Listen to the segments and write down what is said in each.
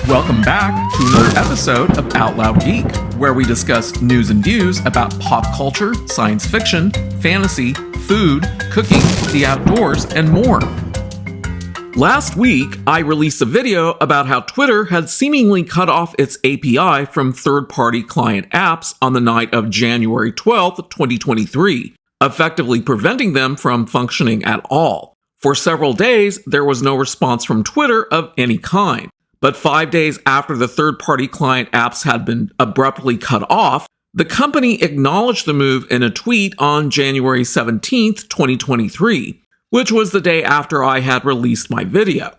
Welcome back to another episode of Out Loud Geek, where we discuss news and views about pop culture, science fiction, fantasy, food, cooking, the outdoors, and more. Last week, I released a video about how Twitter had seemingly cut off its API from third-party client apps on the night of January 12th, 2023, effectively preventing them from functioning at all. For several days, there was no response from Twitter of any kind. But 5 days after the third-party client apps had been abruptly cut off, the company acknowledged the move in a tweet on January 17th, 2023, which was the day after I had released my video.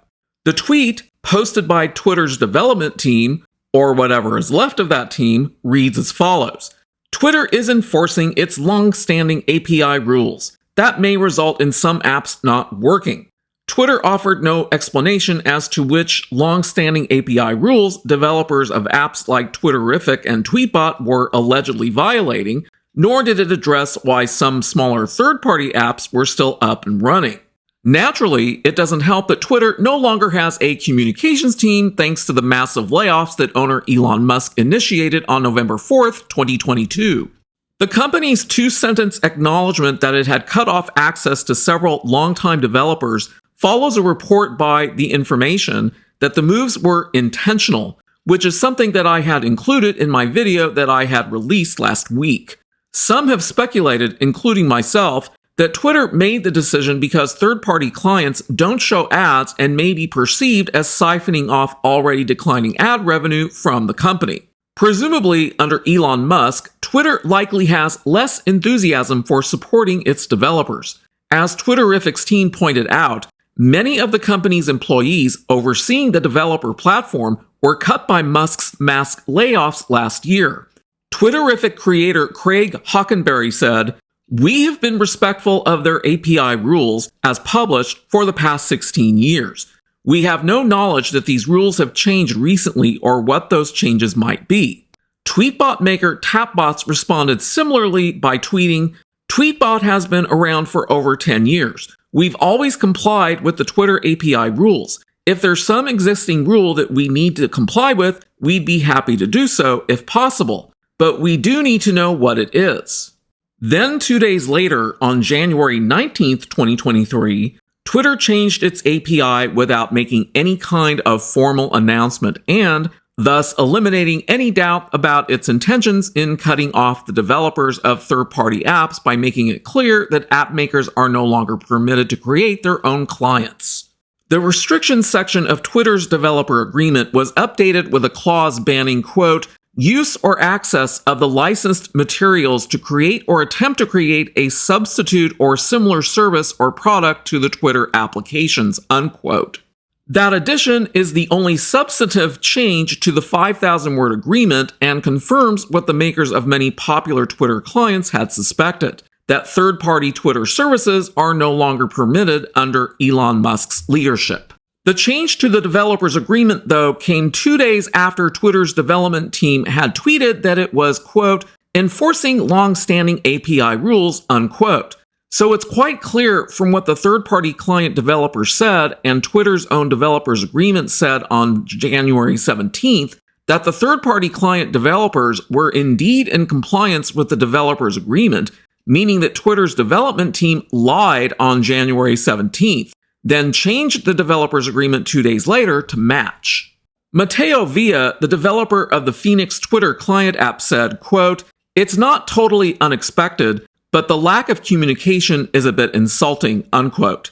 The tweet, posted by Twitter's development team, or whatever is left of that team, reads as follows. Twitter is enforcing its long-standing API rules. That may result in some apps not working. Twitter offered no explanation as to which long-standing API rules developers of apps like Twitterrific and Tweetbot were allegedly violating, nor did it address why some smaller third-party apps were still up and running. Naturally, it doesn't help that Twitter no longer has a communications team thanks to the massive layoffs that owner Elon Musk initiated on November 4th, 2022. The company's two-sentence acknowledgement that it had cut off access to several longtime developers follows a report by The Information that the moves were intentional, which is something that I had included in my video that I had released last week. Some have speculated, including myself, that Twitter made the decision because third-party clients don't show ads and may be perceived as siphoning off already declining ad revenue from the company. Presumably, under Elon Musk, Twitter likely has less enthusiasm for supporting its developers. As Twitterrific's team pointed out, many of the company's employees overseeing the developer platform were cut by Musk's mass layoffs last year. Twitterrific creator Craig Hockenberry said, "We have been respectful of their API rules as published for the past 16 years. We have no knowledge that these rules have changed recently or what those changes might be." Tweetbot maker Tapbots responded similarly by tweeting, "Tweetbot has been around for over 10 years. We've always complied with the Twitter API rules. If there's some existing rule that we need to comply with, we'd be happy to do so if possible. But we do need to know what it is." Then 2 days later, on January 19th, 2023, Twitter changed its API without making any kind of formal announcement and, thus eliminating any doubt about its intentions in cutting off the developers of third-party apps by making it clear that app makers are no longer permitted to create their own clients. The restrictions section of Twitter's developer agreement was updated with a clause banning, quote, use or access of the licensed materials to create or attempt to create a substitute or similar service or product to the Twitter applications, unquote. That addition is the only substantive change to the 5,000-word agreement and confirms what the makers of many popular Twitter clients had suspected, that third-party Twitter services are no longer permitted under Elon Musk's leadership. The change to the developers agreement, though, came 2 days after Twitter's development team had tweeted that it was, quote, enforcing long-standing API rules, unquote. So it's quite clear from what the third-party client developer said and Twitter's own developers agreement said on January 17th that the third-party client developers were indeed in compliance with the developers agreement, meaning that Twitter's development team lied on January 17th. Then changed the developers agreement 2 days later to match. Mateo Villa, the developer of the Phoenix Twitter client app, said, quote, it's not totally unexpected, but the lack of communication is a bit insulting, unquote.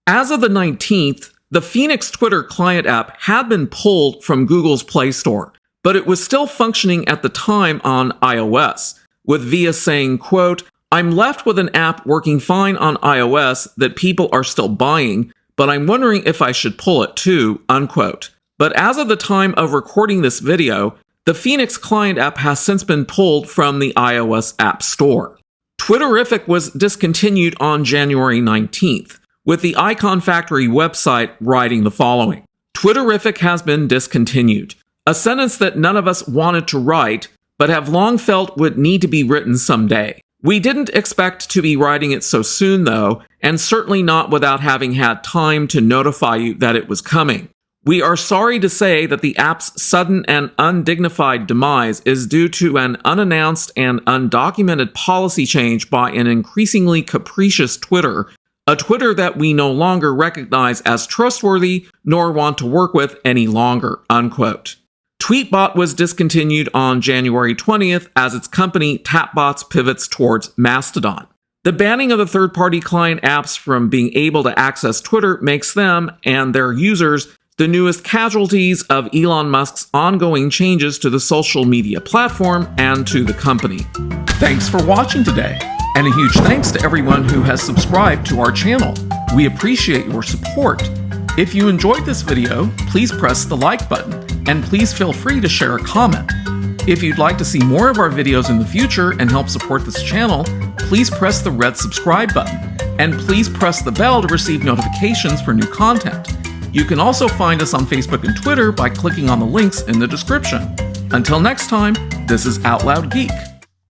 As of the 19th, the Phoenix Twitter client app had been pulled from Google's Play Store, but it was still functioning at the time on iOS, with Villa saying, quote, I'm left with an app working fine on iOS that people are still buying, but I'm wondering if I should pull it too, unquote. But as of the time of recording this video, the Phoenix client app has since been pulled from the iOS App Store. Twitterrific was discontinued on January 19th, with the Icon Factory website writing the following. Twitterrific has been discontinued, a sentence that none of us wanted to write, but have long felt would need to be written someday. We didn't expect to be writing it so soon, though, and certainly not without having had time to notify you that it was coming. We are sorry to say that the app's sudden and undignified demise is due to an unannounced and undocumented policy change by an increasingly capricious Twitter, a Twitter that we no longer recognize as trustworthy nor want to work with any longer, unquote. Tweetbot was discontinued on January 20th as its company Tapbots pivots towards Mastodon. The banning of the third-party client apps from being able to access Twitter makes them and their users the newest casualties of Elon Musk's ongoing changes to the social media platform and to the company. Thanks for watching today, and a huge thanks to everyone who has subscribed to our channel. We appreciate your support. If you enjoyed this video, please press the like button, and please feel free to share a comment. If you'd like to see more of our videos in the future and help support this channel, please press the red subscribe button, and please press the bell to receive notifications for new content. You can also find us on Facebook and Twitter by clicking on the links in the description. Until next time, this is Out Loud Geek.